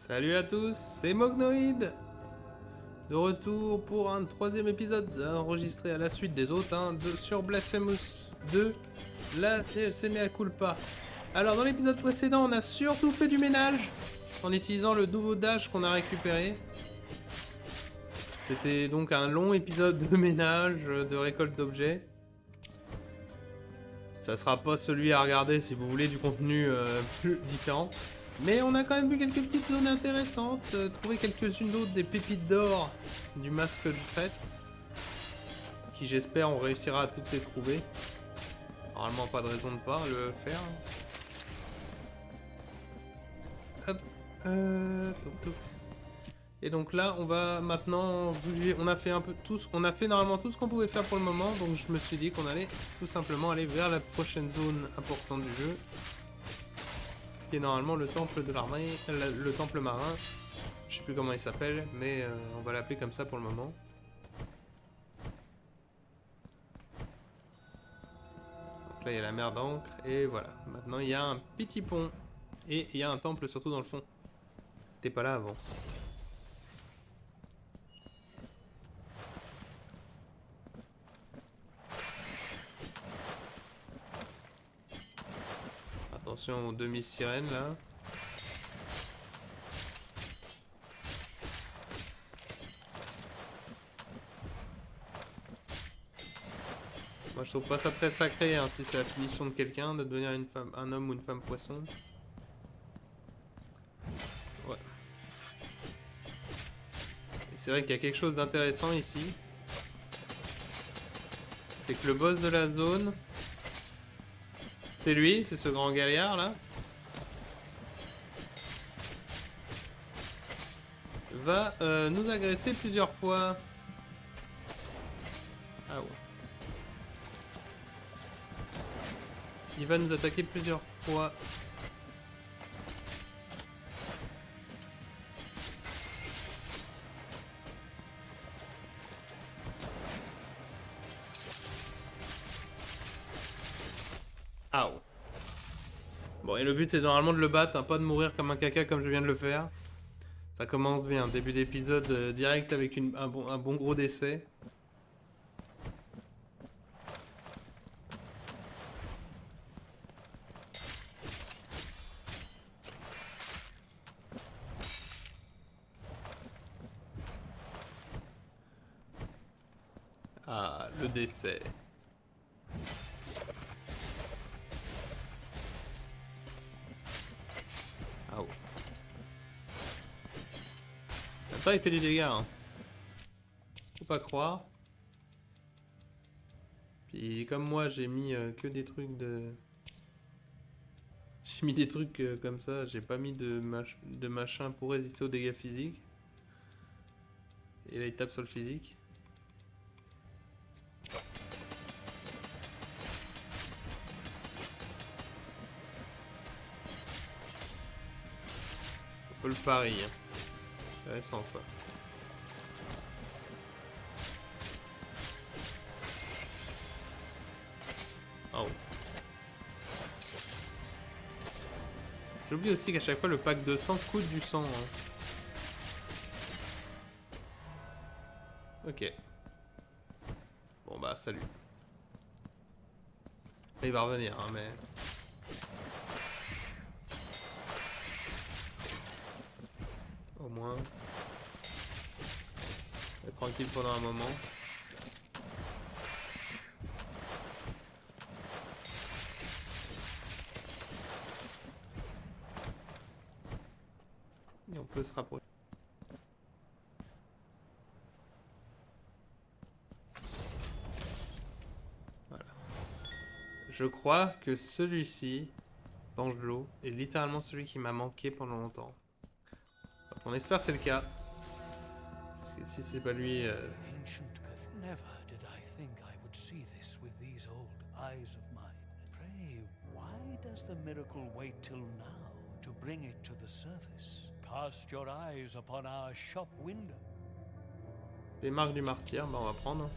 Salut à tous, c'est Mognoïd. De retour pour un troisième épisode enregistré à la suite des autres sur Blasphemous 2, la DLC Mea Culpa. Alors dans l'épisode précédent, on a surtout fait du ménage en utilisant le nouveau dash qu'on a récupéré. C'était donc un long épisode de ménage, de récolte d'objets. Ça sera pas celui à regarder si vous voulez du contenu plus différent. Mais on a quand même vu quelques petites zones intéressantes, trouvé quelques-unes d'autres, des pépites d'or du masque de fête, qui j'espère on réussira à toutes les trouver. Normalement pas de raison de pas le faire. Hop, toc, toc. Et donc là on va maintenant, on a fait un peu tout, on a fait normalement tout ce qu'on pouvait faire pour le moment, donc je me suis dit qu'on allait tout simplement aller vers la prochaine zone importante du jeu. Qui est normalement le temple de l'armée, le temple marin. Je sais plus comment il s'appelle, mais on va l'appeler comme ça pour le moment. Donc là il y a la mer d'encre et voilà. Maintenant il y a un petit pont et il y a un temple surtout dans le fond. T'es pas là avant. Attention aux demi-sirènes là. Moi je trouve pas ça très sacré hein, si c'est la punition de quelqu'un de devenir une femme, un homme ou une femme poisson. Ouais. Et c'est vrai qu'il y a quelque chose d'intéressant ici. C'est que le boss de la zone, c'est lui, c'est ce grand gaillard là. Va nous agresser plusieurs fois. Ah ouais. Il va nous attaquer plusieurs fois. Ah ouais. Bon, et le but c'est normalement de le battre, hein, pas de mourir comme un caca comme je viens de le faire. Ça commence bien, début d'épisode direct avec un bon gros décès. Ah, le décès. Ah ouais. Ça il fait des dégâts, hein. Faut pas croire. Puis comme moi j'ai mis que des trucs de... J'ai mis des trucs comme ça, j'ai pas mis de machin pour résister aux dégâts physiques. Et là il tape sur le physique. On peut le pari. Hein. Intéressant ça. Oh. J'oublie aussi qu'à chaque fois le pack de sang coûte du sang. Hein. Ok. Bon bah salut. Là, il va revenir hein, mais... Au moins... On est tranquille pendant un moment. Et on peut se rapprocher. Voilà. Je crois que celui-ci, d'Angelo, est littéralement celui qui m'a manqué pendant longtemps. Donc, on espère que c'est le cas. Parce que si c'est pas lui... Never did I think I would see this with these old eyes of mine. Pray, why does the miracle wait till now to bring it to the surface? Cast your eyes upon our shop window. Des marques du martyr, bah on va prendre.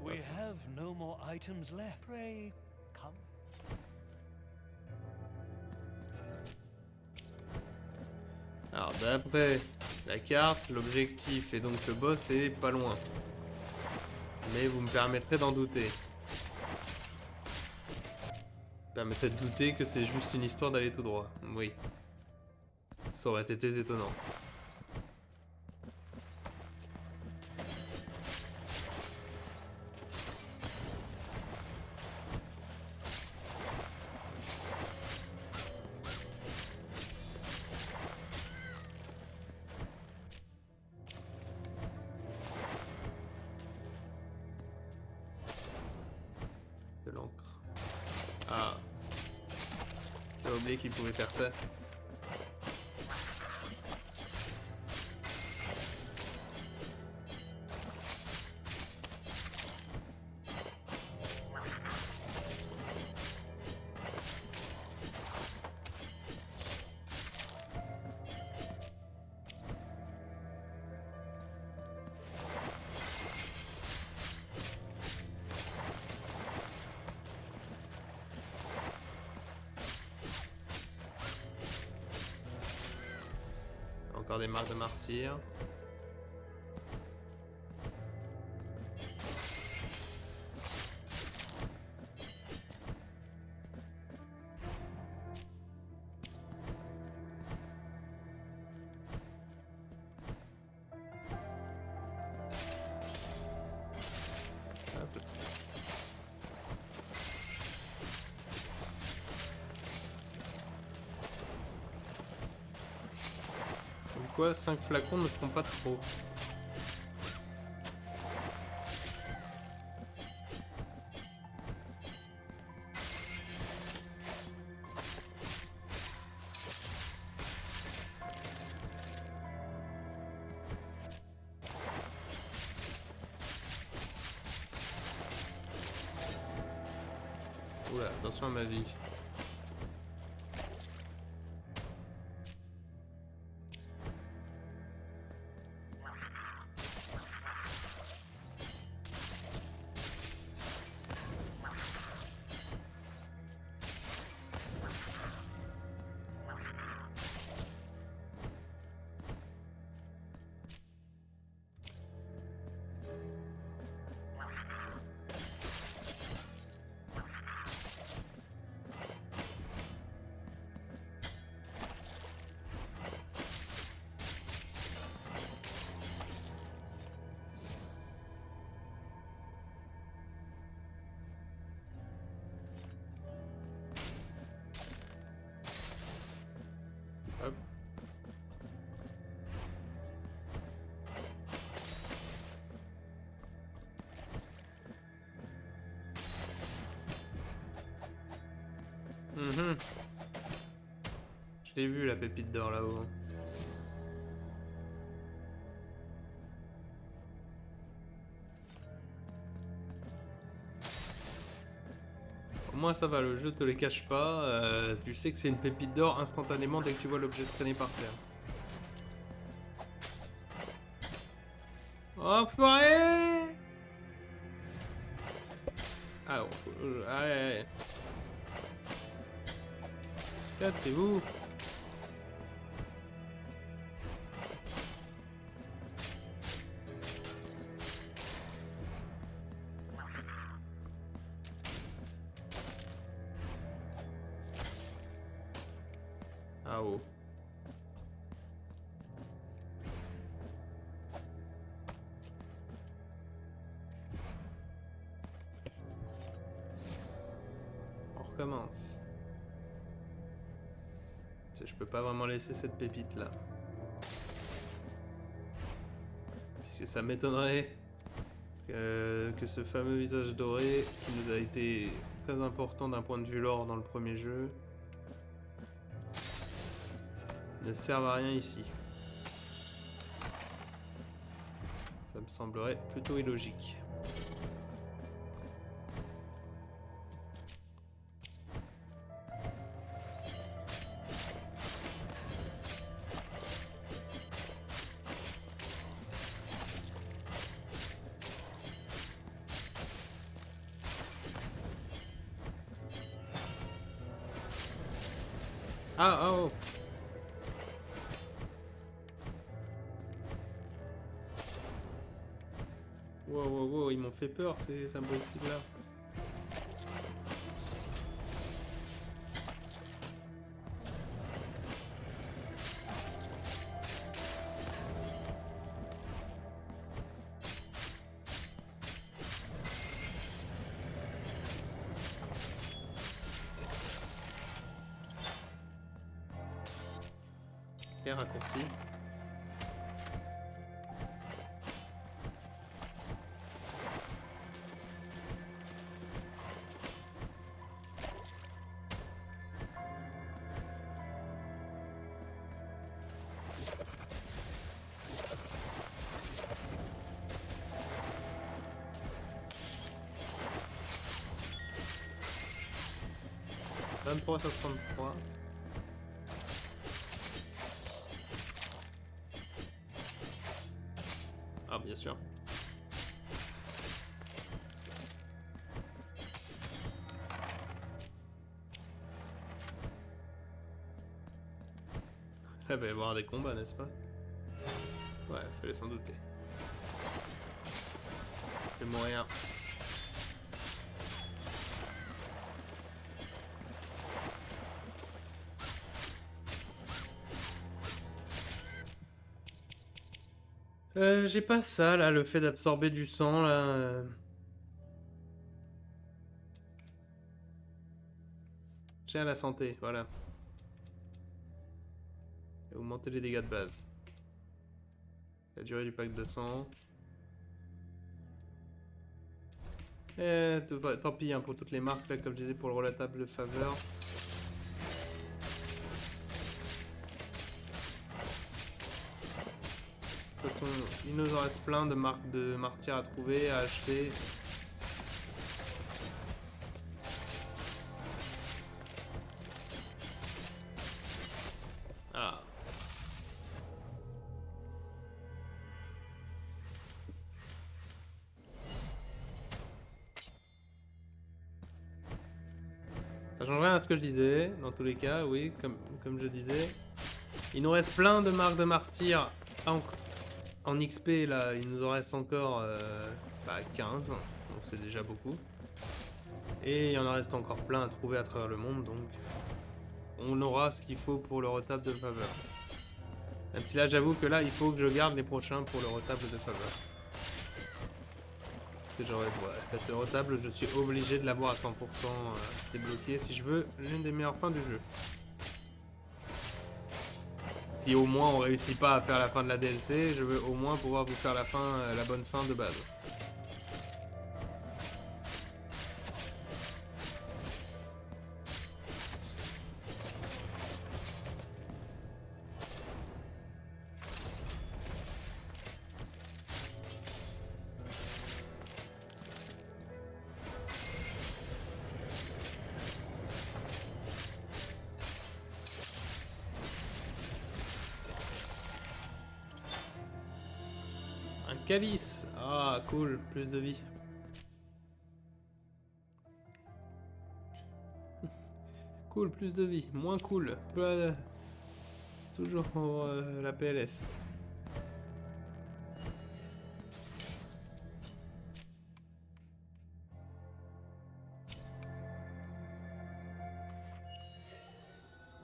We have no more items left. Pray, come. Alors d'après la carte, l'objectif et donc le boss est pas loin. Mais vous me permettrez d'en douter. Vous me permettrez de douter que c'est juste une histoire d'aller tout droit. Oui. Ça aurait été étonnant. De l'encre. Ah. J'ai oublié qu'il pouvait faire ça. Encore des marques de martyr. Hop. Comme quoi, 5 flacons ne font pas trop. Oula, attention à ma vie. Hop. Je l'ai vu la pépite d'or là-haut. Au moins ça va, le jeu te les cache pas. Tu sais que c'est une pépite d'or instantanément dès que tu vois l'objet traîner par terre. Enfoiré! Ah, ouais. Cassez-vous! Ah oh. On recommence. Je peux pas vraiment laisser cette pépite là. Puisque ça m'étonnerait que ce fameux visage doré, qui nous a été très important d'un point de vue lore dans le premier jeu, ne serve à rien ici. Ça me semblerait plutôt illogique. Ah, oh! fait peur ces imbéciles là. Et raccourci. « 23 sur 33. Ah, bien sûr. Là, il va y avoir des combats, n'est-ce pas? Ouais, fallait s'en douter. Je vais mourir. J'ai pas ça là, le fait d'absorber du sang là. J'ai à la santé, voilà. Et augmenter les dégâts de base. La durée du pack de sang. Tant pis hein, pour toutes les marques là, comme je disais pour le relatable de faveur. De toute façon, il nous en reste plein de marques de martyrs à trouver, à acheter. Ah. Ça change rien à ce que je disais, dans tous les cas, oui, comme je disais. Il nous reste plein de marques de martyrs en XP, là, il nous en reste encore 15, donc c'est déjà beaucoup. Et il y en reste encore plein à trouver à travers le monde, donc on aura ce qu'il faut pour le retable de faveur. Même si là, j'avoue que là, il faut que je garde les prochains pour le retable de faveur. Que j'aurais, ouais, ce retable, je suis obligé de l'avoir à 100% débloqué si je veux l'une des meilleures fins du jeu. Si au moins on réussit pas à faire la fin de la DLC, je veux au moins pouvoir vous faire la fin, la bonne fin de base. Calice. Ah, cool. Plus de vie. Cool, plus de vie. Moins cool. Toujours la PLS.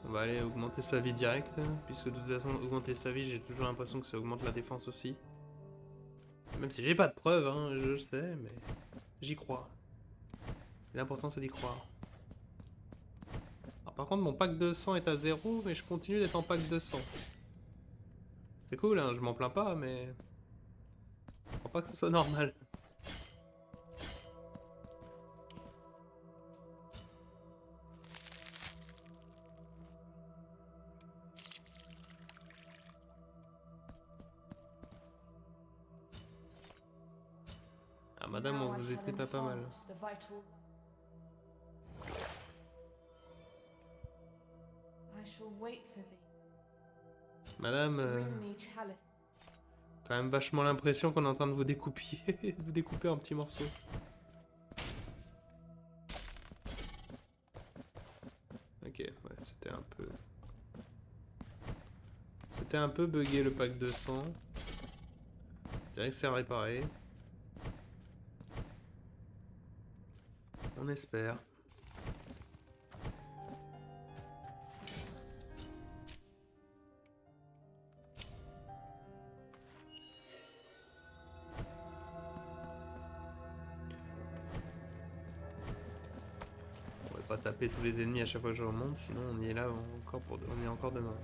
On va aller augmenter sa vie direct, puisque de toute façon, augmenter sa vie, j'ai toujours l'impression que ça augmente la défense aussi. Même si j'ai pas de preuves, hein, je sais, mais j'y crois. L'important c'est d'y croire. Alors, par contre, mon pack de sang est à 0, mais je continue d'être en pack de sang. C'est cool, hein, je m'en plains pas, mais... je crois pas que ce soit normal. Ah, madame, on vous était pas mal. Madame, quand même vachement l'impression qu'on est en train de vous découper, vous découper en petits morceaux. Ok, ouais, c'était un peu... c'était un peu bugué le pack de sang. Je dirais que c'est à réparer. On espère. On va pas taper tous les ennemis à chaque fois que je remonte, sinon on y est là encore pour on y est encore demain.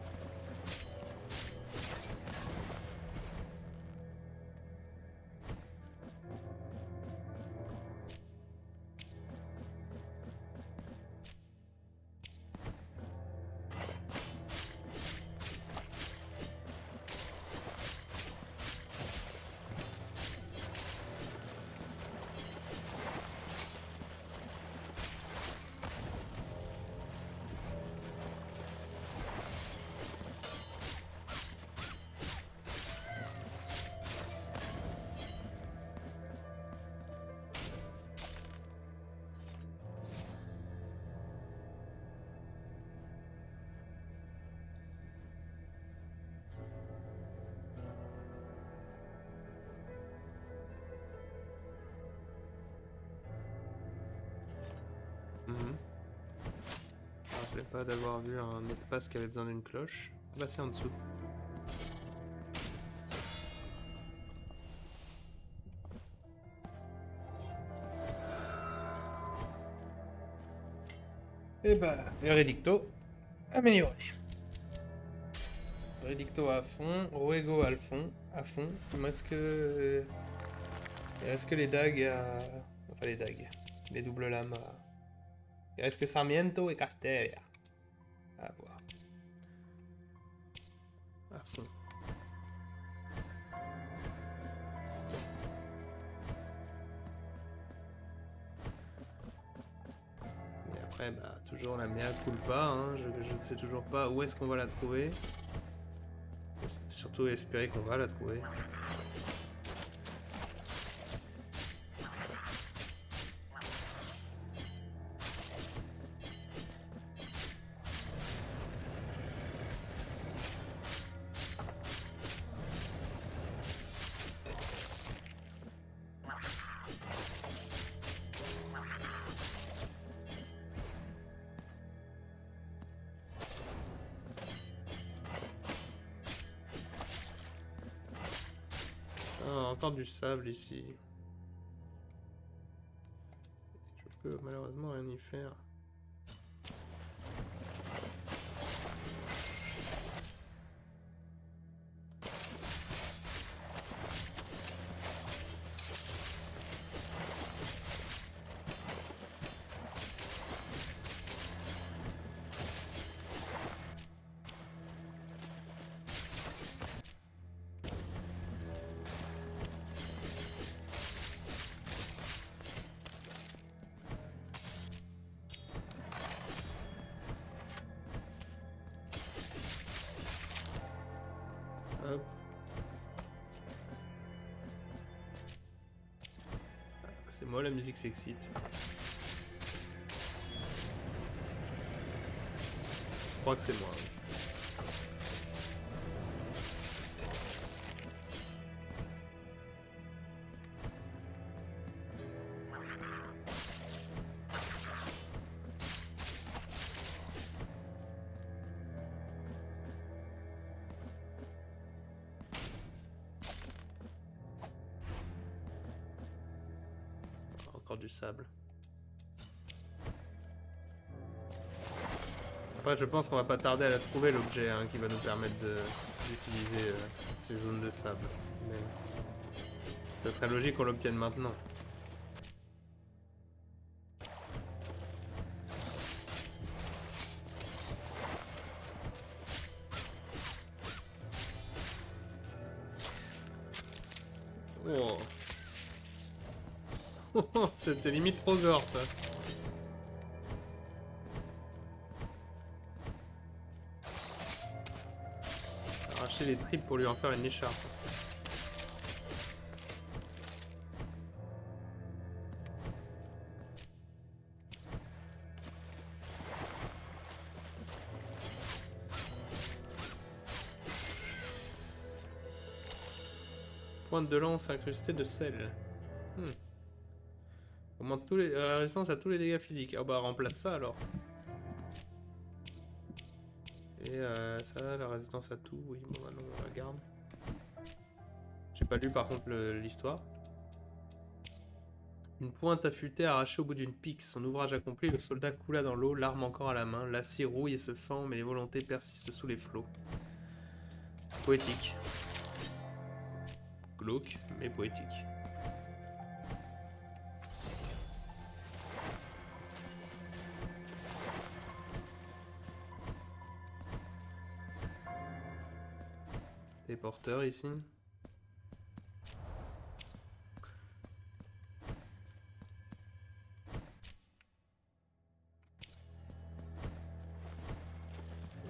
Je me rappelais pas d'avoir vu un espace qui avait besoin d'une cloche. Ah bah c'est en dessous. Et bah, le Redicto amélioré. Redicto à fond, Ruego à fond, Il me reste que... Il reste que les dagues à... Enfin les dagues. Les doubles lames à... Il reste que Sarmiento et Castelia. À voir. À fond. Et après, bah, toujours la mea culpa, hein. Je ne sais toujours pas où est-ce qu'on va la trouver. Surtout espérer qu'on va la trouver. Ah, encore du sable ici. Je peux malheureusement rien y faire. Hop. C'est moi, la musique s'excite. Je crois que c'est moi. Encore du sable. Après, je pense qu'on va pas tarder à la trouver, l'objet hein, qui va nous permettre d'utiliser ces zones de sable. Mais ça serait logique qu'on l'obtienne maintenant. Oh. C'était limite trop gore ça. Arracher les tripes pour lui en faire une écharpe. Pointe de lance incrustée de sel. Augmente la résistance à tous les dégâts physiques. Ah bah remplace ça alors. Et ça, la résistance à tout, oui, bon bah non, on la garde. J'ai pas lu par contre l'histoire. Une pointe affûtée arrachée au bout d'une pique. Son ouvrage accompli, le soldat coula dans l'eau, l'arme encore à la main. L'acier rouille et se fend, mais les volontés persistent sous les flots. Poétique. Glauque, mais poétique. Des porteurs ici.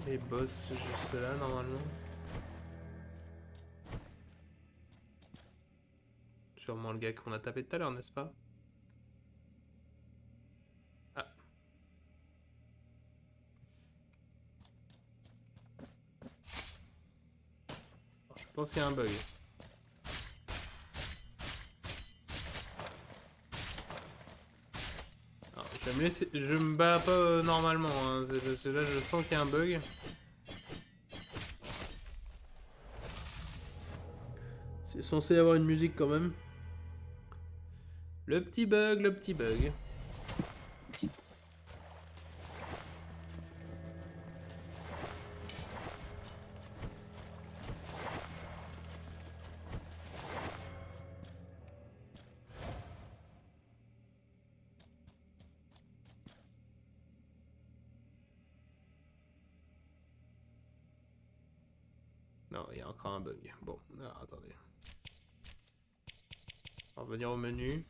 Les boss juste là normalement. Sûrement le gars qu'on a tapé tout à l'heure, n'est-ce pas? Ah. Je pense qu'il y a un bug. Alors, je vais me laisser... Je me bats pas normalement, hein. C'est là je sens qu'il y a un bug. C'est censé avoir une musique quand même. Le petit bug, le petit bug. Non, il y a encore un bug. Bon, alors attendez. On va revenir au menu.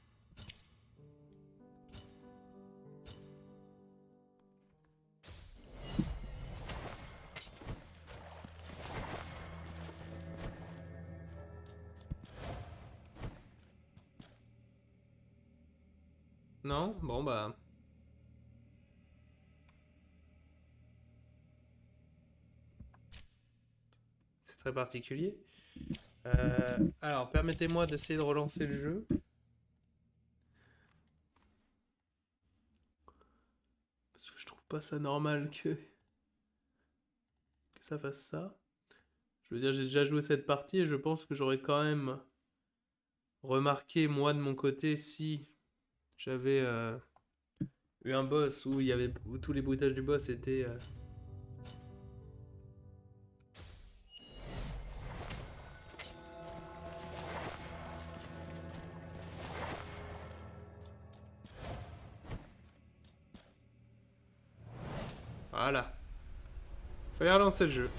Non? Bon bah... C'est très particulier. Alors, permettez-moi d'essayer de relancer le jeu. Parce que je trouve pas ça normal que ça fasse ça. Je veux dire, j'ai déjà joué cette partie et je pense que j'aurais quand même remarqué, moi, de mon côté, si j'avais eu un boss où où tous les bruitages du boss étaient... Voilà. Fallait relancer le jeu.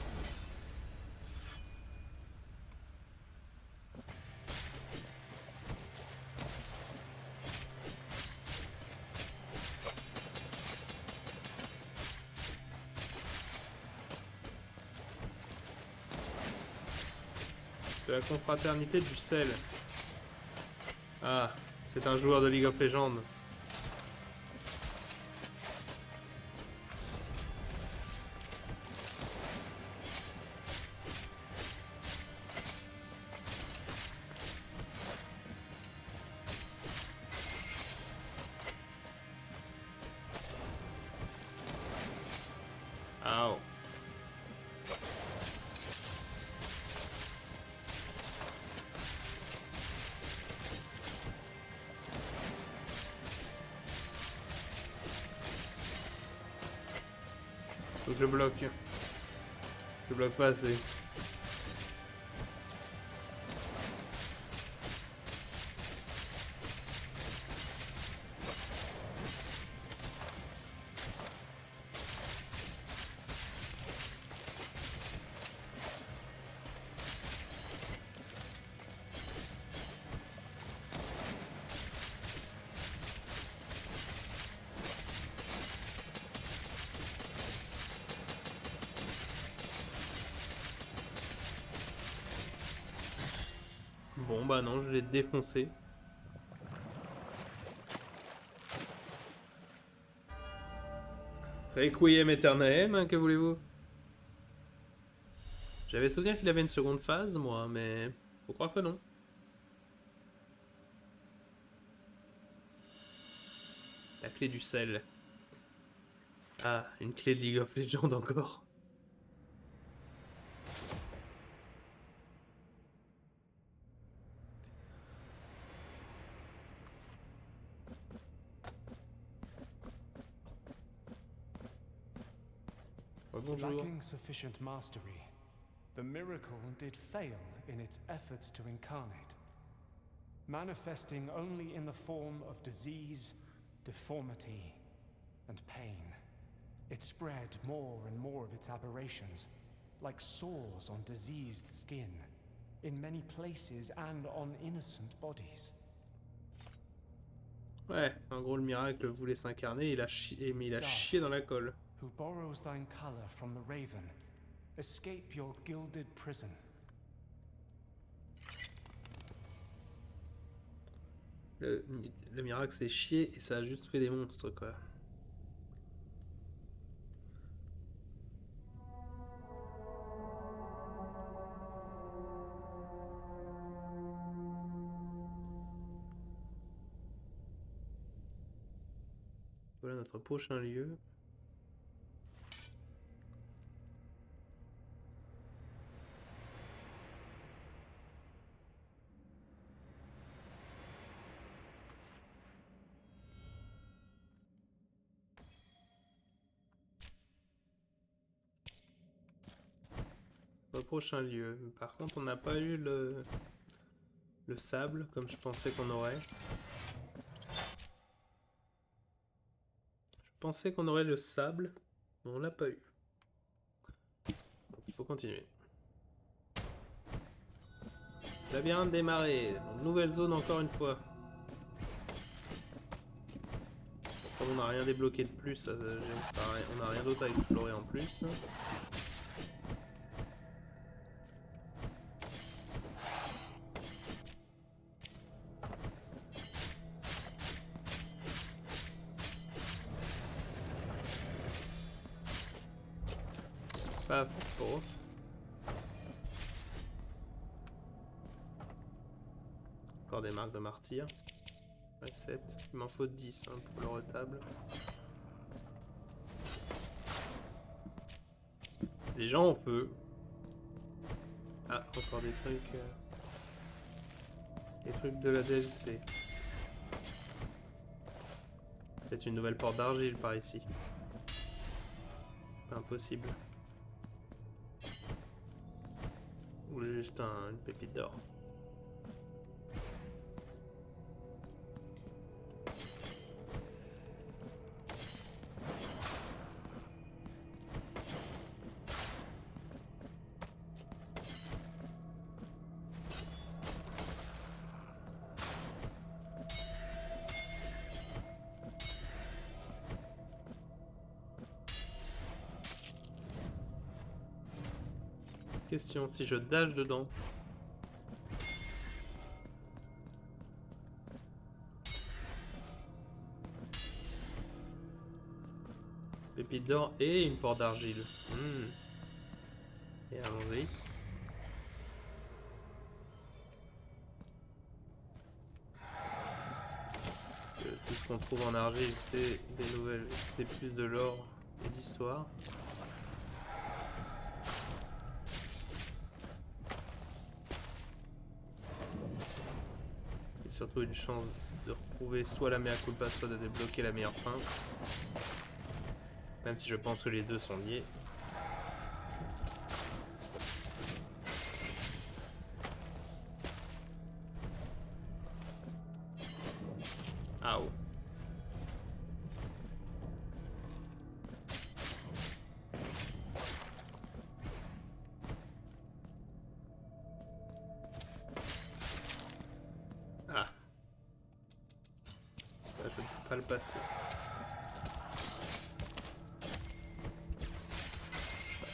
De la confraternité du sel. Ah, c'est un joueur de League of Legends. Ow. Faut que je bloque. Je bloque pas assez. Bon bah non, je l'ai défoncé. Requiem Aeternaem, hein, que voulez-vous? J'avais souvenir qu'il avait une seconde phase, moi, mais faut croire que non. clé du sel. Ah, une clé de League of Legends encore. Oh, bonjour. Lacking sufficient mastery, the miracle did fail in its efforts to incarnate. Manifesting only in the form of disease, deformity, and pain. It spread more and more of its aberrations, like sores on diseased skin, in many places and on innocent bodies. Ouais, en gros le miracle voulait s'incarner, mais il a chié dans la colle. Who borrows thine color from the raven, escape your gilded prison. Le miracle c'est chier et ça a juste fait des monstres quoi. Voilà notre prochain lieu. Au prochain lieu. Par contre, on n'a pas eu le sable comme je pensais qu'on aurait. Je pensais qu'on aurait le sable, mais on l'a pas eu. Donc il faut continuer. Labyrinthe démarré. Nouvelle zone encore une fois. Comme on n'a rien débloqué de plus, on n'a rien d'autre à explorer en plus. Paf, pof. Encore des marques de martyr. Ouais, 7. Il m'en faut 10 hein, pour le retable. Des gens en feu. Ah, encore des trucs. Des trucs de la DLC. Peut-être une nouvelle porte d'argile par ici. Impossible. Ou juste une pépite d'or. Question, si je dash dedans. Pépite d'or et une porte d'argile. Et allons-y. Tout ce qu'on trouve en argile, c'est des nouvelles, c'est plus de l'or et d'histoire. Surtout une chance de retrouver soit la mea culpa, soit de débloquer la meilleure fin. Même si je pense que les deux sont liés. Ah oh. Pas le passer.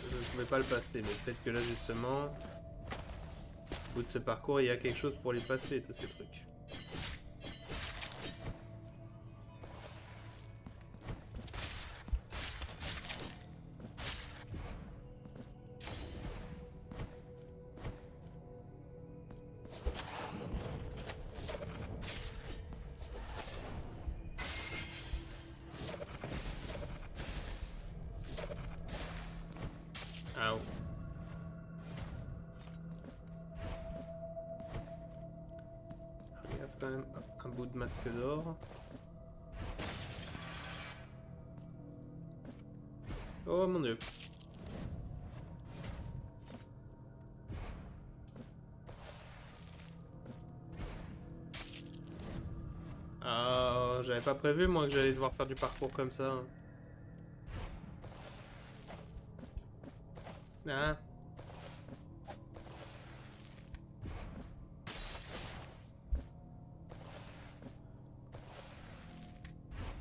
Je ne pouvais pas le passer, mais peut-être que là justement, au bout de ce parcours, il y a quelque chose pour les passer, tous ces trucs. même un bout de masque d'or. Oh mon dieu. Ah, j'avais pas prévu moi que j'allais devoir faire du parcours comme ça. Ah.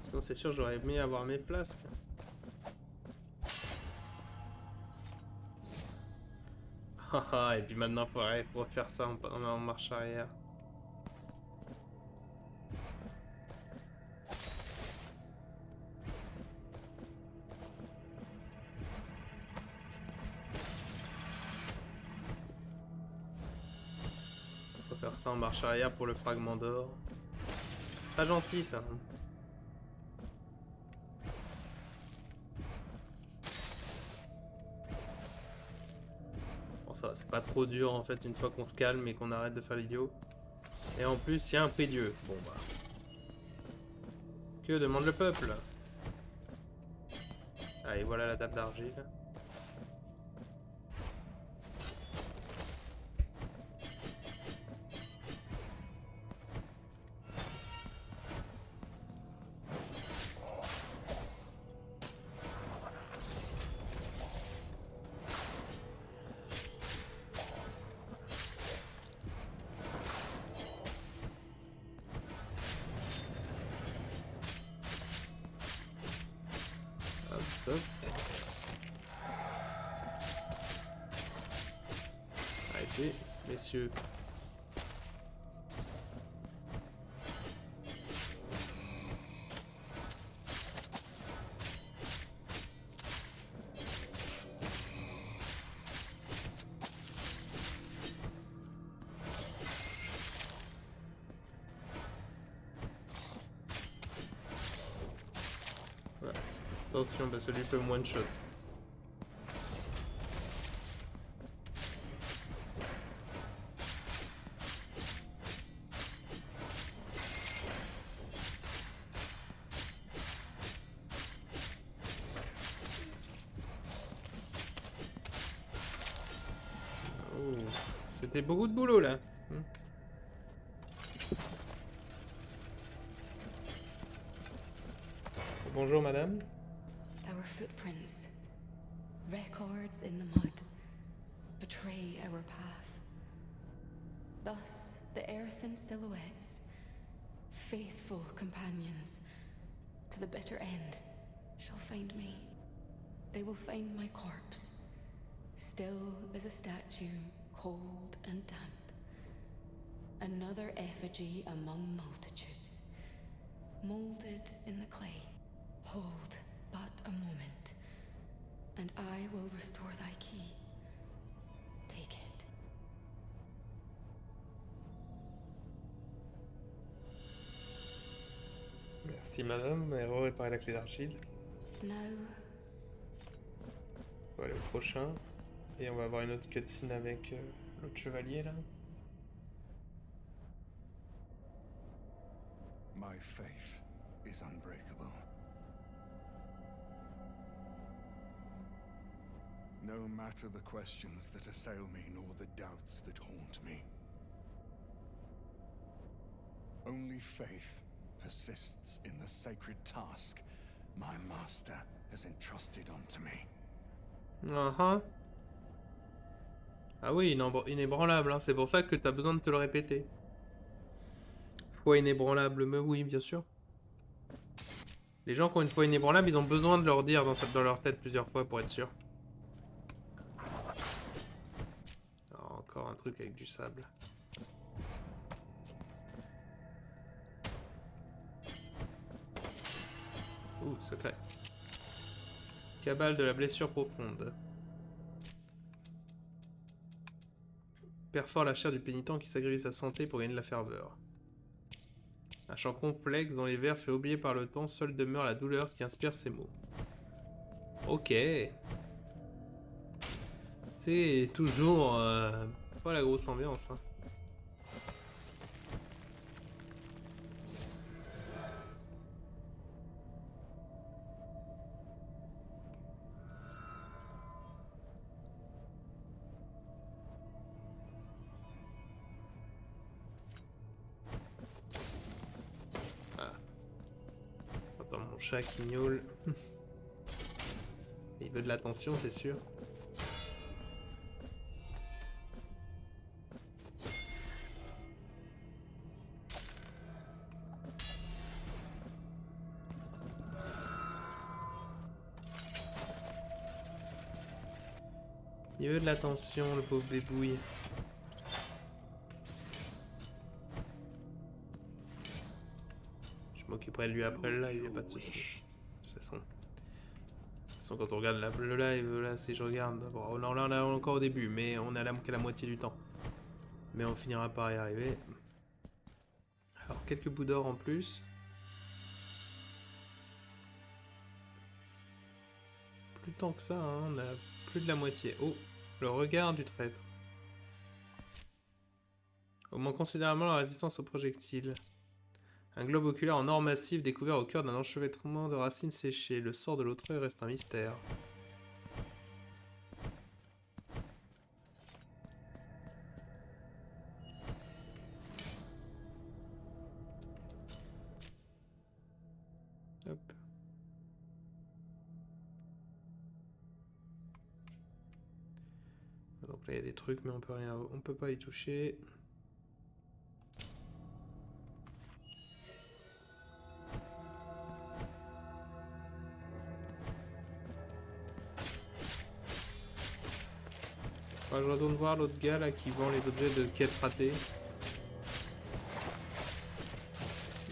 Sinon c'est sûr j'aurais aimé avoir mes flasques. Haha, et puis maintenant il faudrait refaire ça en marche arrière. Faut faire ça en marche arrière pour le fragment d'or. Pas gentil ça. Bon ça va, c'est pas trop dur en fait une fois qu'on se calme et qu'on arrête de faire l'idiot. Et en plus il y a un prédieu. Bon bah. Que demande le peuple? Allez, voilà la table d'argile. Hop. Arrêtez, messieurs. Voilà. Attention, parce que lui peut one shot. Oh, c'était beaucoup de boulot là. Bonjour madame. Our footprints, records in the mud, betray our path. Thus, the earthen silhouettes, faithful companions, to the bitter end, shall find me. They will find my corpse, still as a statue, cold and damp. Another effigy among multitudes, molded in the clay. Hold but a moment, and I will restore thy key. Take it. Merci madame, et réparer la clé d'argile. Now, On va aller au prochain. Et on va avoir une autre cutscene avec l'autre chevalier là. My faith is unbreakable. No matter the questions that assail me, nor the doubts that haunt me. Only faith persists in the sacred task my master has entrusted unto me. Ah oui, inébranlable, hein. C'est pour ça que t'as besoin de te le répéter. Foi inébranlable, mais oui, bien sûr. Les gens qui ont une foi inébranlable, ils ont besoin de leur dire dans leur tête plusieurs fois pour être sûr. Oh, encore un truc avec du sable. Ouh, secret. Cabale de la blessure profonde. Perfore la chair du pénitent qui sacrifie sa santé pour gagner de la ferveur. Un chant complexe dont les vers fait oublier par le temps, seule demeure la douleur qui inspire ces mots. Ok. C'est toujours pas la grosse ambiance. Hein. chat qui miaule. Il veut de l'attention, c'est sûr. Il veut de l'attention, le pauvre bébouille. Je m'occuperai de lui après le live, y a pas de souci. De toute façon, quand on regarde le live, là, si je regarde, bon, là, on est encore au début, mais on est qu'à la moitié du temps. Mais on finira par y arriver. Alors, quelques bouts d'or en plus. Plus tant que ça, hein, on a plus de la moitié. Oh, le regard du traître. Augmente considérablement la résistance aux projectiles. Un globe oculaire en or massif découvert au cœur d'un enchevêtrement de racines séchées. Le sort de l'autre reste un mystère. Hop. Donc là il y a des trucs mais on peut pas y toucher. Je retourne voir l'autre gars là qui vend les objets de quête ratée.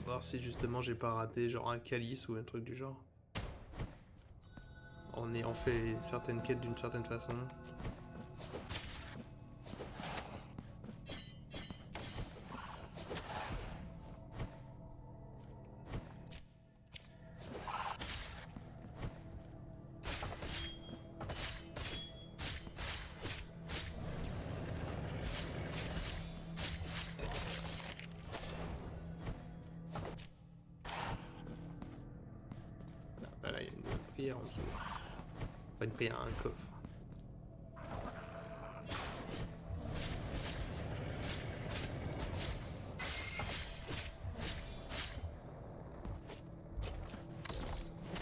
Voir si justement j'ai pas raté genre un calice ou un truc du genre. En ayant fait certaines quêtes d'une certaine façon. Là, il y a une prière en dessous. Pas une prière, un coffre.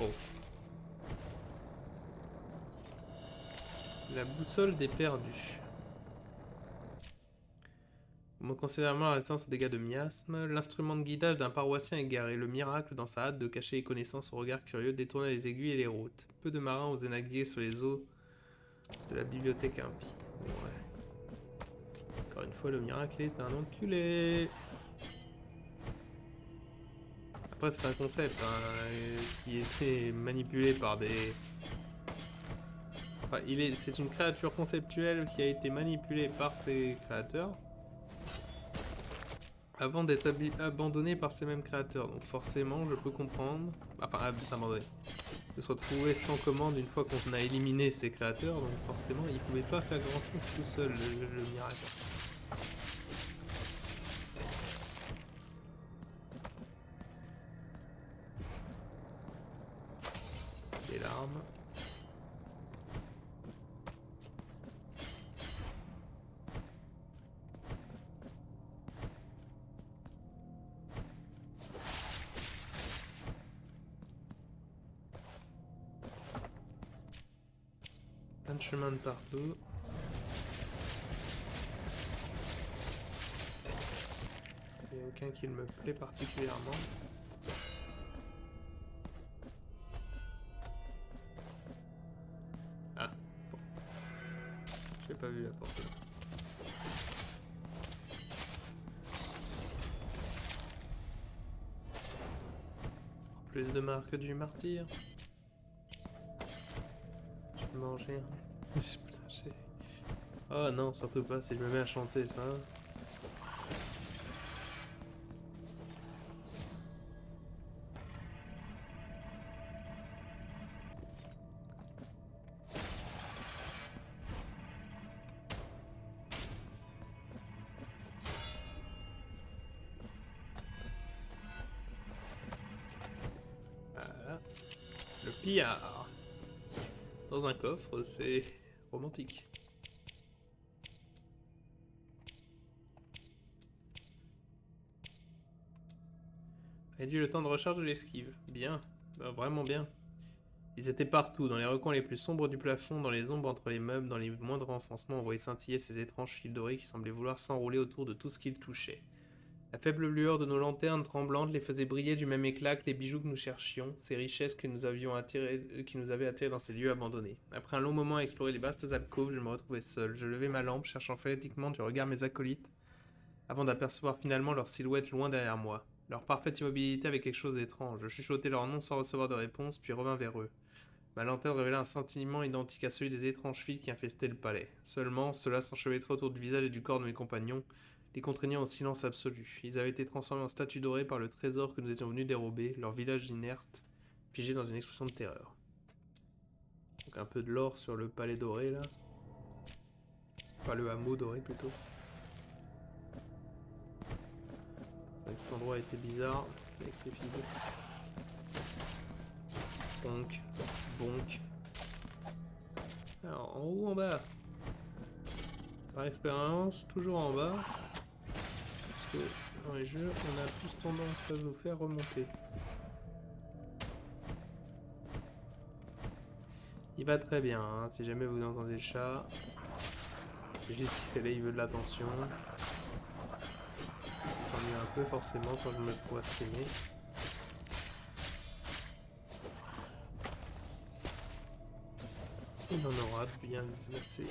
Oh. La boussole des perdus. Augmente considérablement la résistance aux dégâts de miasme. L'instrument de guidage d'un paroissien égaré. Le miracle, dans sa hâte de cacher les connaissances au regard curieux, détournait les aiguilles et les routes. Peu de marins osaient naviguer sur les eaux de la bibliothèque impie. Ouais. Encore une fois, le miracle est un enculé. Après, c'est un concept hein, qui était manipulé par des... Enfin, c'est une créature conceptuelle qui a été manipulée par ses créateurs avant d'être abandonné par ces mêmes créateurs. Donc forcément, je peux comprendre... Enfin, abandonné. De se retrouver sans commande une fois qu'on a éliminé ces créateurs. Donc forcément, il pouvait pas faire grand chose tout seul, le miracle. Des larmes. Plein de chemins de partout. Il n'y a aucun qui me plaît particulièrement. Ah, bon. J'ai pas vu la porte là. Plus de marques du martyr. Je vais manger. Putain, oh non, surtout pas si je me mets à chanter ça. Voilà. Le pillard. Dans un coffre, c'est romantique. Réduit le temps de recharge de l'esquive. Bien. Bah, vraiment bien. Ils étaient partout, dans les recoins les plus sombres du plafond, dans les ombres entre les meubles, dans les moindres renfoncements, on voyait scintiller ces étranges fils dorés qui semblaient vouloir s'enrouler autour de tout ce qu'ils touchaient. La faible lueur de nos lanternes tremblantes les faisait briller du même éclat que les bijoux que nous cherchions, ces richesses que nous avions qui nous avaient attirés dans ces lieux abandonnés. Après un long moment à explorer les vastes alcôves, je me retrouvais seul. Je levai ma lampe, cherchant frénétiquement du regard mes acolytes, avant d'apercevoir finalement leur silhouette loin derrière moi. Leur parfaite immobilité avait quelque chose d'étrange. Je chuchotai leur nom sans recevoir de réponse, puis revins vers eux. Ma lanterne révéla un sentiment identique à celui des étranges fils qui infestaient le palais. Seulement, cela s'enchevêtrait autour du visage et du corps de mes compagnons, les contraignant au silence absolu. Ils avaient été transformés en statues dorées par le trésor que nous étions venus dérober, leur village inerte, figé dans une expression de terreur. Donc un peu de lore sur le palais doré, là. Enfin, le hameau doré, plutôt. C'est vrai que cet endroit était bizarre, avec ses fils. Bonk. Bonk. Alors, en haut ou en bas? Par expérience, toujours en bas. Parce que dans les jeux, on a plus tendance à nous faire remonter. Il va très bien, hein, si jamais vous entendez le chat. C'est juste qu'il il veut de l'attention. Il s'ennuie un peu forcément quand je me trouve à streamer. Il en aura bien assez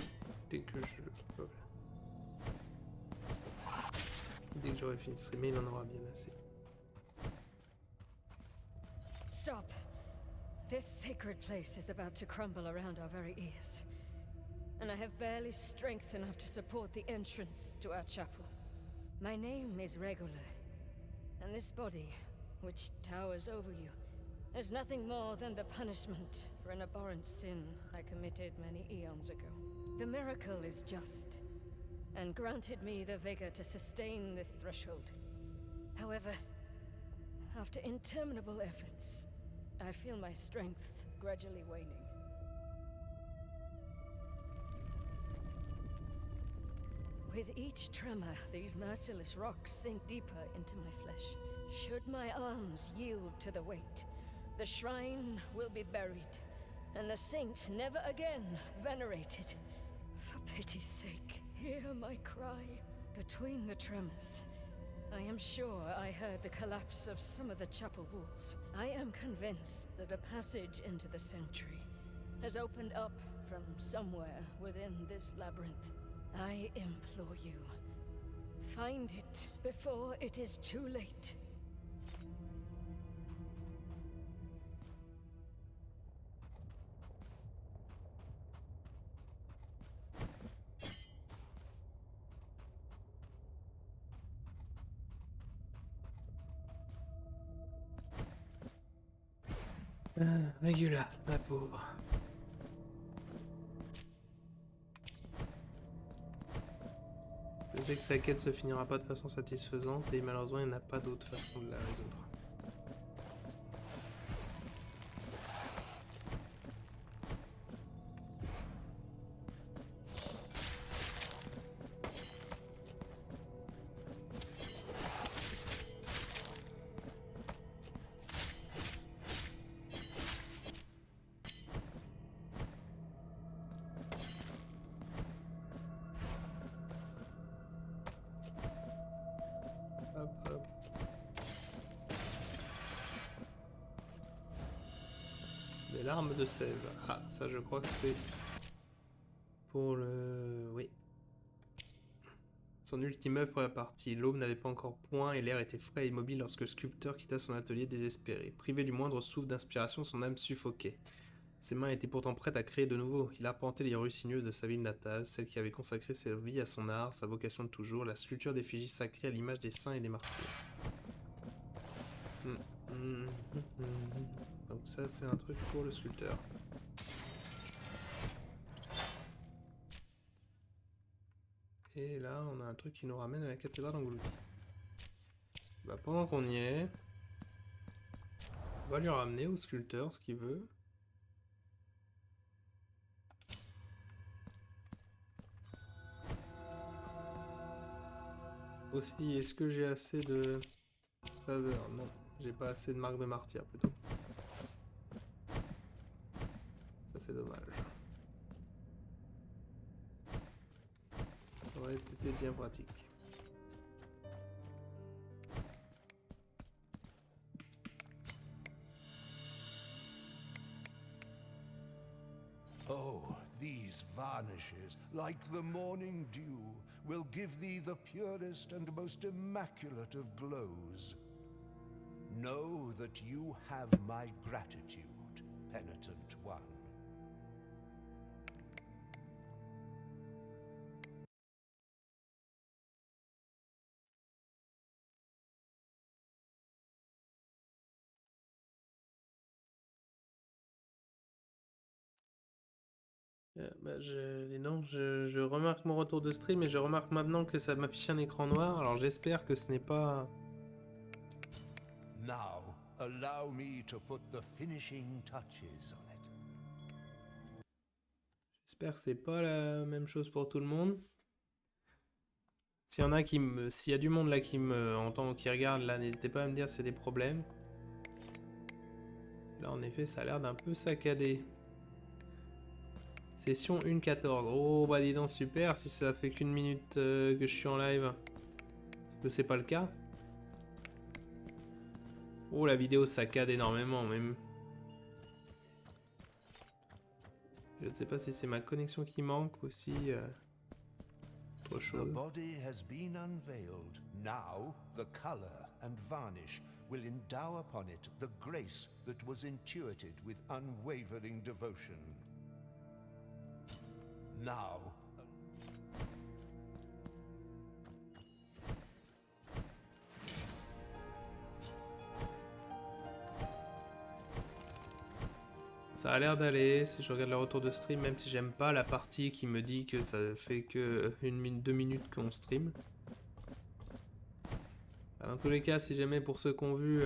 dès que je... Dès que j'aurai fini de streamer, il en aura bien assez. Stop! This sacred place is about to crumble around our very ears. And I have barely strength enough to support the entrance to our chapel. My name is Regula, and this body, which towers over you, is nothing more than the punishment for an abhorrent sin I committed many eons ago. The miracle is just, and granted me the vigor to sustain this threshold. However, after interminable efforts, I feel my strength gradually waning. With each tremor, these merciless rocks sink deeper into my flesh. Should my arms yield to the weight, the shrine will be buried, and the saint never again venerated. For pity's sake, hear my cry. Between the tremors, I am sure I heard the collapse of some of the chapel walls. I am convinced that a passage into the sanctuary has opened up from somewhere within this labyrinth. I implore you, find it before it is too late. Regula, ma pauvre. Je sais que sa quête se finira pas de façon satisfaisante et malheureusement il n'y en a pas d'autre façon de la résoudre. Hop, hop. Des larmes de sève. Ah, ça je crois que c'est pour le... Oui. Son ultime œuvre pour la partie. L'aube n'avait pas encore point et l'air était frais et immobile lorsque le sculpteur quitta son atelier désespéré. Privé du moindre souffle d'inspiration, son âme suffoquait. Ses mains étaient pourtant prêtes à créer de nouveau. Il arpentait les rues sinueuses de sa ville natale, celle qui avait consacré sa vie à son art, sa vocation de toujours, la sculpture d'effigies sacrées à l'image des saints et des martyrs. Donc ça, c'est un truc pour le sculpteur. Et là, on a un truc qui nous ramène à la cathédrale engloutie. Bah, pendant qu'on y est, on va lui ramener au sculpteur ce qu'il veut. Aussi, est-ce que j'ai assez de faveur? Non, j'ai pas assez de marque de martyr plutôt. c'est dommage. Ça aurait été bien pratique. Oh, these varnishes, like the morning dew, will give thee the purest and most immaculate of glows. Know that you have my gratitude, penitent one. Non, je remarque mon retour de stream et je remarque maintenant que ça m'affiche un écran noir. Alors j'espère que ce n'est pas... Now, allow me to put the finishing touches on it. J'espère que c'est pas la même chose pour tout le monde. S'il y en a qui me... S'il y a du monde là qui me entend, qui regarde là, n'hésitez pas à me dire si c'est des problèmes. Là en effet ça a l'air d'un peu saccadé. Session 1.14. Oh bah dis donc super si ça fait qu'une minute que je suis en live. Parce que c'est pas le cas. Oh la vidéo saccade énormément même. Je ne sais pas si c'est ma connexion qui manque ou si autre The chose. body has been unveiled. Now, the color and varnish will endow upon it the grace that was intuited with unwavering devotion. Now, Ça a l'air d'aller si je regarde le retour de stream, même si j'aime pas la partie qui me dit que ça fait que 2 minutes qu'on stream. Dans tous les cas, si jamais pour ceux qui ont vu,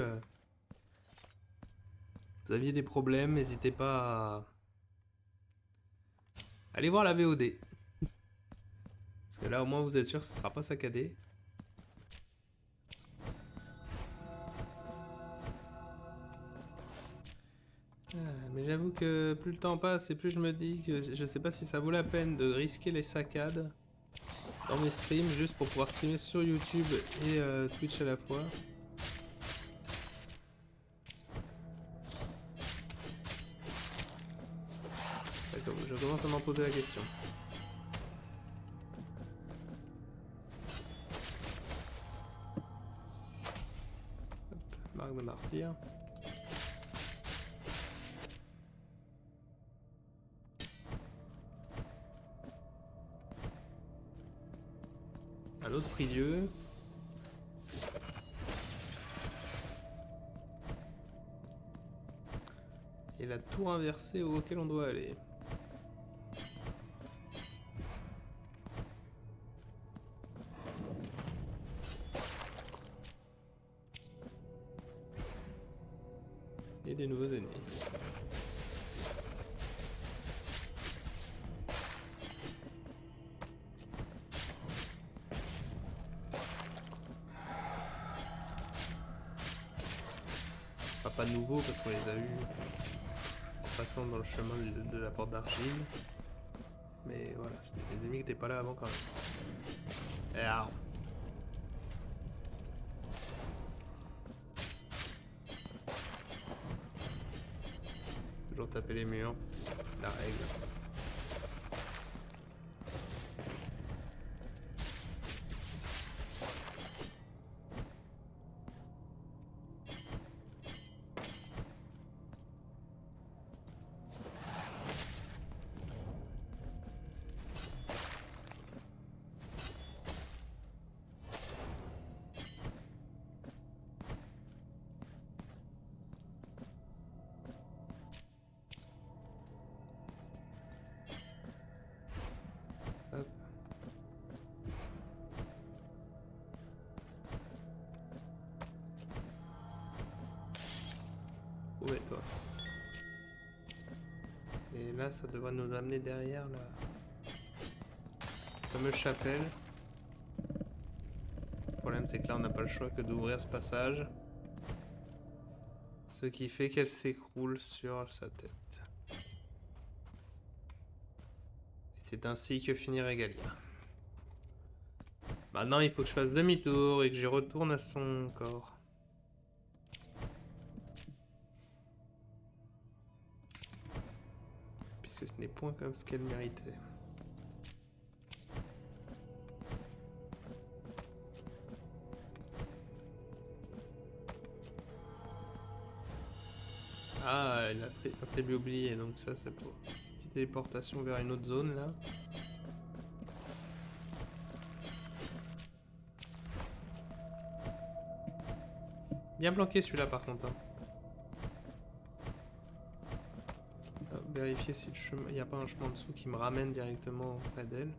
vous aviez des problèmes, n'hésitez pas à aller voir la VOD. Parce que là au moins vous êtes sûr que ce sera pas saccadé. Mais j'avoue que plus le temps passe et plus je me dis que je sais pas si ça vaut la peine de risquer les saccades dans mes streams juste pour pouvoir streamer sur YouTube et Twitch à la fois. D'accord, je commence à m'en poser la question. Hop, marque de martyr. À l'autre prie-dieu. Et la tour inversée auquel on doit aller. Et des nouveaux ennemis. Pas nouveau parce qu'on les a eu en passant dans le chemin de la porte d'argile. Mais voilà, c'était des ennemis qui n'étaient pas là avant quand même. Et alors. Toujours taper les murs, la règle. Hop. Où est toi? Et là, ça devrait nous amener derrière la fameuse chapelle. Le problème, c'est que là, on n'a pas le choix que d'ouvrir ce passage. Ce qui fait qu'elle s'écroule sur sa tête. C'est ainsi que finit Regalia. Maintenant, il faut que je fasse demi-tour et que j'y retourne à son corps. Puisque ce n'est point comme ce qu'elle méritait. Ah, elle a attribué oublié, donc ça c'est pour petite téléportation vers une autre zone là. Bien planqué celui-là par contre. Hein. Vérifier si le chemin, il n'y a pas un chemin en dessous qui me ramène directement auprès d'elle.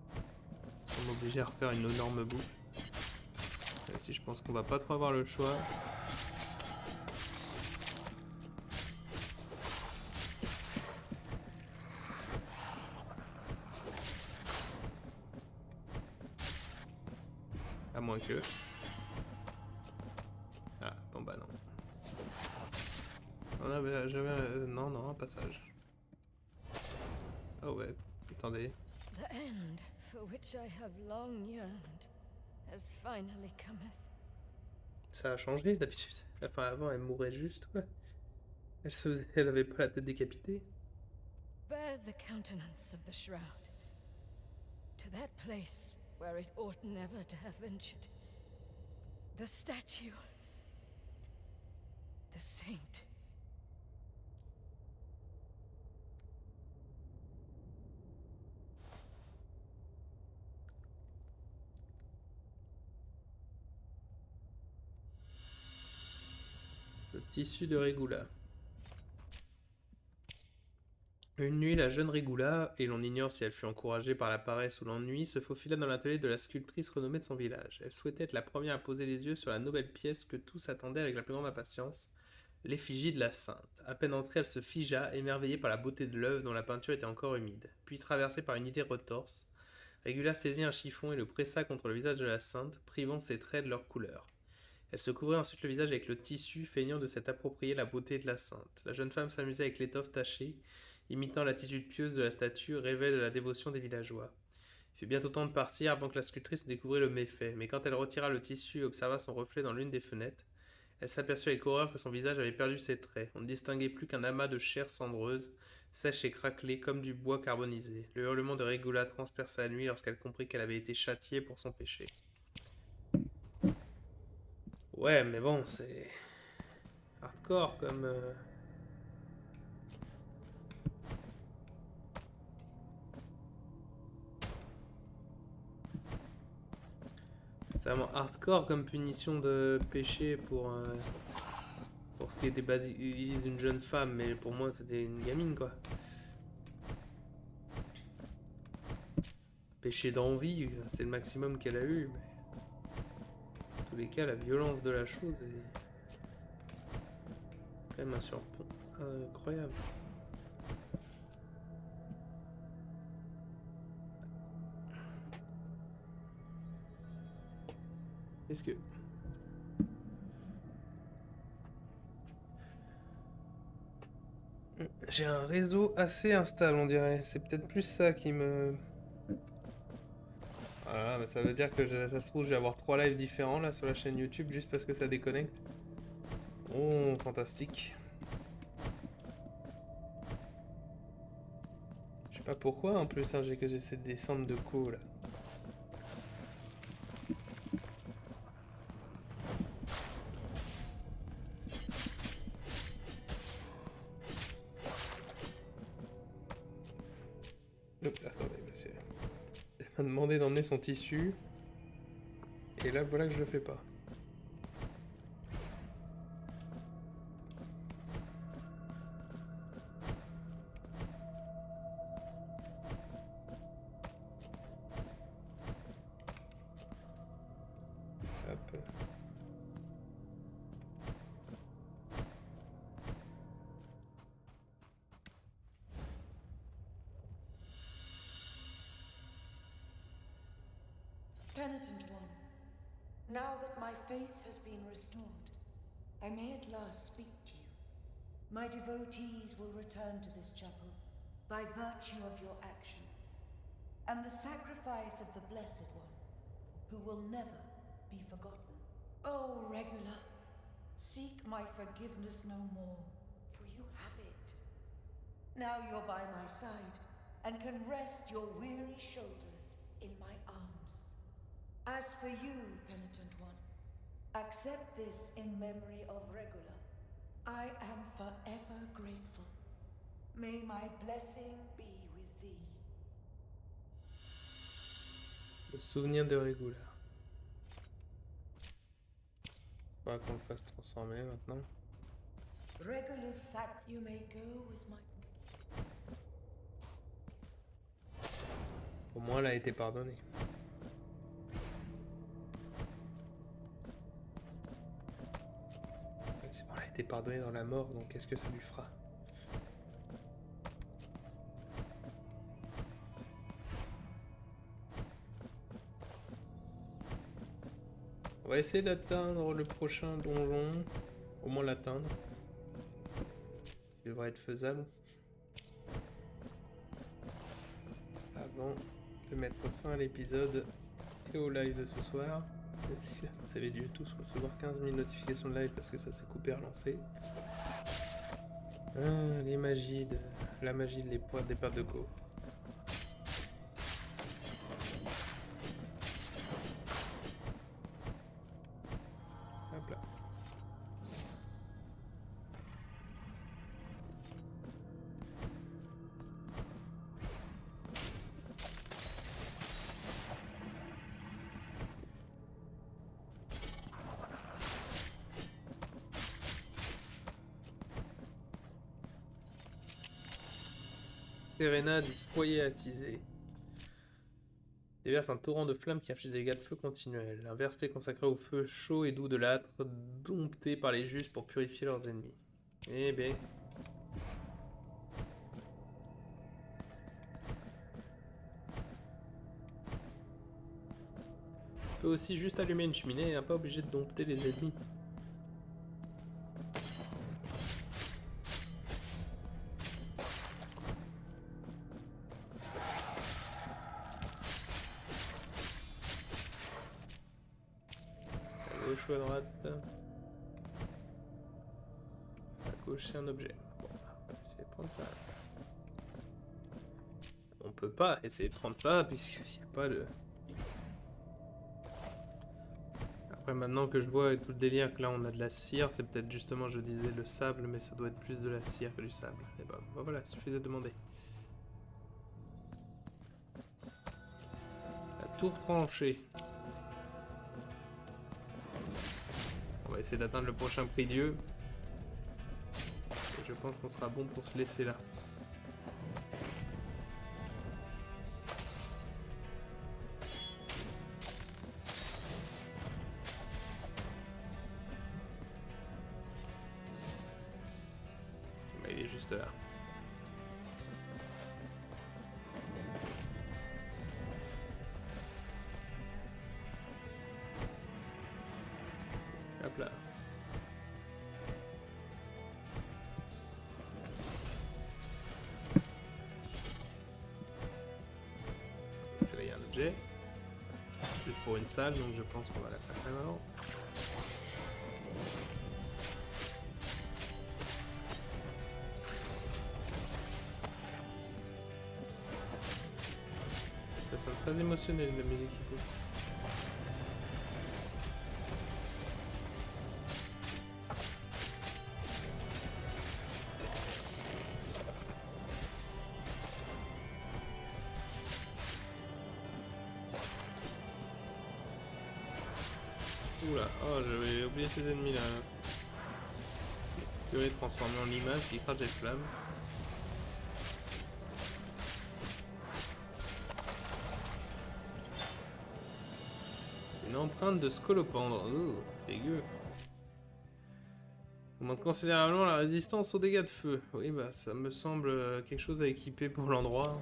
Sans m'obliger à refaire une énorme boucle. Même si je pense qu'on va pas trop avoir le choix. À moins que... Ah, bon bah non. Non, un passage. Oh ouais, attendez. The end for which I have long yearned has finally cometh. Ça a changé d'habitude. Enfin avant elle mourait juste quoi. Elle avait pas la tête décapitée. Bear the countenance of the shroud to that place where it ought never to have ventured. The statue. The saint. Le tissu de Regula. Une nuit, la jeune Regula, et l'on ignore si elle fut encouragée par la paresse ou l'ennui, se faufila dans l'atelier de la sculptrice renommée de son village. Elle souhaitait être la première à poser les yeux sur la nouvelle pièce que tous attendaient avec la plus grande impatience, l'effigie de la Sainte. À peine entrée, elle se figea, émerveillée par la beauté de l'œuvre dont la peinture était encore humide. Puis, traversée par une idée retorse, Regula saisit un chiffon et le pressa contre le visage de la Sainte, privant ses traits de leur couleur. Elle se couvrait ensuite le visage avec le tissu, feignant de s'être approprié la beauté de la Sainte. La jeune femme s'amusait avec l'étoffe tachée, imitant l'attitude pieuse de la statue, rêvait de la dévotion des villageois. Il fut bientôt temps de partir avant que la sculptrice ne découvrit le méfait, mais quand elle retira le tissu et observa son reflet dans l'une des fenêtres, elle s'aperçut avec horreur que son visage avait perdu ses traits. On ne distinguait plus qu'un amas de chair cendreuse, sèche et craquelée comme du bois carbonisé. Le hurlement de Regula transperça la nuit lorsqu'elle comprit qu'elle avait été châtiée pour son péché. Ouais, mais bon, c'est... hardcore comme... C'est vraiment hardcore comme punition de péché pour ce qui était basique. Ils disent une jeune femme, mais pour moi c'était une gamine quoi. Péché d'envie, c'est le maximum qu'elle a eu. Mais... dans tous les cas, la violence de la chose est quand même un surplomb incroyable. Est-ce que... j'ai un réseau assez instable, on dirait. C'est peut-être plus ça qui me... voilà, mais ça veut dire que ça se trouve, je vais avoir 3 lives différents là sur la chaîne YouTube juste parce que ça déconnecte. Oh, fantastique. Je sais pas pourquoi en plus, hein, j'essaie de descendre de co là. Attendez, monsieur. Elle m'a demandé d'emmener son tissu. Et là, voilà que je le fais pas. Hop. Penitent one, now that my face has been restored, I may at last speak to you. My devotees will return to this chapel by virtue of your actions. and the sacrifice of the Blessed One, who will never be forgotten. Oh, Regula, seek my forgiveness no more, for you have it. Now you're by my side, and can rest your weary shoulders in my arms. As for you, penitent one, accept this in memory of Regula. I am forever grateful. May my blessing be with thee. Le souvenir de Regula. Pas qu'on le fasse transformer maintenant. Regula's sac, you may go with my... Au moins, elle a été pardonnée. C'est bon, elle a été pardonnée dans la mort, donc qu'est-ce que ça lui fera? On va essayer d'atteindre le prochain donjon. Au moins l'atteindre. Il devrait être faisable. Avant de mettre fin à l'épisode et au live de ce soir. Si vous avez dû tous recevoir 15 000 notifications de live parce que ça s'est coupé et relancé. Ah, les magies de... La magie de l'épreuve d'épave de Go. Hop là. Serena du foyer attisé. Déverse un torrent de flammes qui inflige des dégâts de feu continuels. Un verset consacré au feu chaud et doux de l'âtre, dompté par les justes pour purifier leurs ennemis. Eh ben. On peut aussi juste allumer une cheminée, hein, pas obligé de dompter les ennemis. À droite. À gauche, c'est un objet. Bon, on va essayer de prendre ça. On peut pas essayer de prendre ça puisqu'il n'y a pas de... Après, maintenant que je vois avec tout le délire que là on a de la cire, c'est peut-être justement, je disais, le sable, mais ça doit être plus de la cire que du sable. Et ben voilà, il suffit de demander. La tour tranchée. On va essayer d'atteindre le prochain prie-dieu. Et je pense qu'on sera bon pour se laisser là. Mais il est juste là. Hop là. C'est là, il y a un objet. Juste pour une salle, donc je pense qu'on va la faire quand même avant. Ça sonne très émotionnel la musique ici. Oula, oh j'avais oublié ces ennemis là. Je vais les transformer en limaces qui crachent des flammes. Une empreinte de scolopendre. Oh, dégueu. Augmente considérablement la résistance aux dégâts de feu. Oui, bah ça me semble quelque chose à équiper pour l'endroit.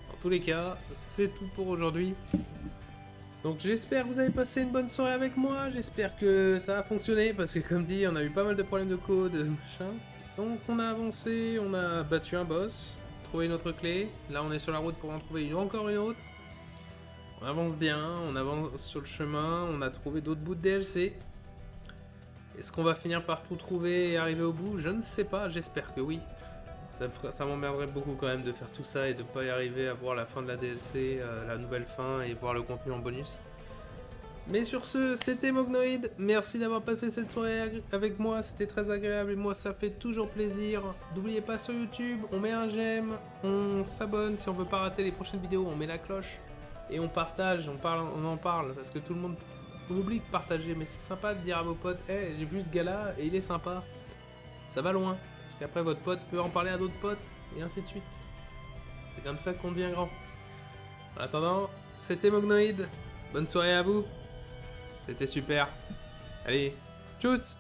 Dans tous les cas, c'est tout pour aujourd'hui. Donc j'espère que vous avez passé une bonne soirée avec moi. J'espère que ça a fonctionné parce que comme dit, on a eu pas mal de problèmes de code, machin. donc on a avancé, on a battu un boss, trouvé une autre clé. Là on est sur la route pour en trouver encore une autre. On avance bien, on avance sur le chemin, on a trouvé d'autres bouts de DLC. Est-ce qu'on va finir par tout trouver et arriver au bout? Je ne sais pas, j'espère que oui. Ça m'emmerderait beaucoup quand même de faire tout ça et de pas y arriver à voir la fin de la DLC, la nouvelle fin et voir le contenu en bonus. Mais sur ce, c'était Mognoïd. Merci d'avoir passé cette soirée avec moi, c'était très agréable et moi ça fait toujours plaisir. N'oubliez pas sur YouTube, on met un j'aime, on s'abonne si on veut pas rater les prochaines vidéos, on met la cloche et on partage, on en parle parce que tout le monde oublie de partager, mais c'est sympa de dire à vos potes, hey, j'ai vu ce gars-là et il est sympa. Ça va loin. Parce qu'après votre pote peut en parler à d'autres potes, et ainsi de suite. C'est comme ça qu'on devient grand. En attendant, c'était Mognoïd. Bonne soirée à vous. C'était super. Allez, tchuss!